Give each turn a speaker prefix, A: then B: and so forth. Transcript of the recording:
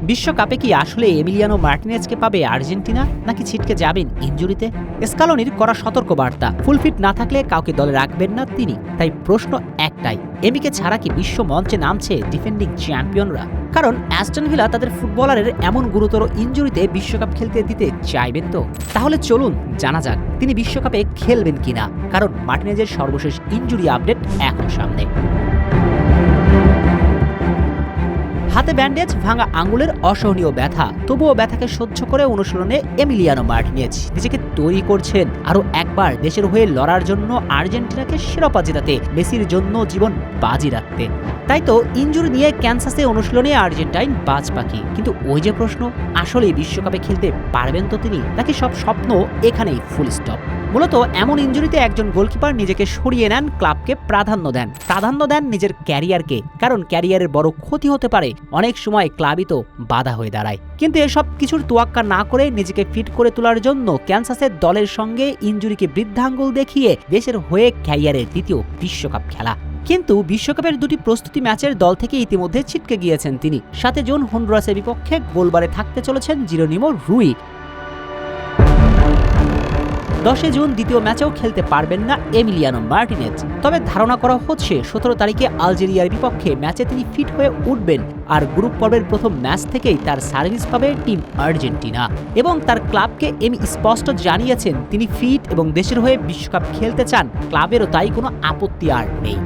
A: বিশ্বকাপে কি আসলে এমিলিয়ানো মার্টিনেজকে পাবে আর্জেন্টিনা, নাকি ছিটকে যাবেন ইনজুরিতে? স্কালোনির করা সতর্কবার্তা, ফুলফিট না থাকলে কাউকে দলে রাখবেন না তিনি। তাই প্রশ্ন একটাই, এমিকে ছাড়া কি বিশ্ব মঞ্চে নামছে ডিফেন্ডিং চ্যাম্পিয়নরা? কারণ অ্যাস্টন ভিলা তাদের ফুটবলারের এমন গুরুতর ইনজুরিতে বিশ্বকাপ খেলতে দিতে চাইবেন তো? তাহলে চলুন জানা যাক তিনি বিশ্বকাপে খেলবেন কিনা, কারণ মার্টিনেজের সর্বশেষ ইনজুরি আপডেট এখন সামনে। হাতে ব্যান্ডেজ, ভাঙা আঙুলের অসহনীয় ব্যথা, তবুও ব্যথাকে সহ্য করে অনুশীলনে এমিলিয়ানো মার্টিনেজ নিজেকে তৈরি করছেন আরও একবার দেশের হয়ে লড়ার জন্য, আর্জেন্টিনাকে শিরোপা জেতাতে, মেসির জন্য জীবন বাজি রাখতে। তাই তো ইনজুরি নিয়ে ক্যানসাসে অনুশীলনে আর্জেন্টাইন বাজ পাখি। কিন্তু ওই যে প্রশ্ন, আসলেই বিশ্বকাপে খেলতে পারবেন তো তিনি, নাকি সব স্বপ্ন এখানেই ফুল স্টপ? মূলত এমন ইনজুরিতে একজন গোলকিপার নিজেকে সরিয়ে নেন, ক্লাবকে প্রাধান্য দেন নিজের ক্যারিয়ারকে, কারণ ক্যারিয়ারের বড় ক্ষতি হতে পারে, অনেক সময় ক্লাবই তো বাধা হয়ে দাঁড়ায়। কিন্তু এসব কিছুর তোয়াক্কা না করে নিজেকে ফিট করে তোলার জন্য ক্যানসাসের দলের সঙ্গে ইনজুরিকে বৃদ্ধাঙ্গুল দেখিয়ে দেশের হয়ে ক্যারিয়ারের দ্বিতীয় বিশ্বকাপ খেলা। কিন্তু বিশ্বকাপের দুটি প্রস্তুতি ম্যাচের দল থেকে ইতিমধ্যে ছিটকে গিয়েছেন তিনি। 7 জুন হন্ডুরাসের বিপক্ষে গোলবারে থাকতে চলেছেন জিরোনিমো রুই। 10 জুন দ্বিতীয় ম্যাচেও খেলতে পারবেন না এমিলিয়ানো মার্টিনেজ। তবে ধারণা করা হচ্ছে 17 তারিখে আলজেরিয়ার বিপক্ষে ম্যাচে তিনি ফিট হয়ে উঠবেন, আর গ্রুপ পর্বের প্রথম ম্যাচ থেকেই তার সার্ভিস পাবে টিম আর্জেন্টিনা। এবং তার ক্লাবকে এমি স্পষ্ট জানিয়েছেন তিনি ফিট এবং দেশের হয়ে বিশ্বকাপ খেলতে চান, ক্লাবেরও তাই কোনো আপত্তি আর নেই।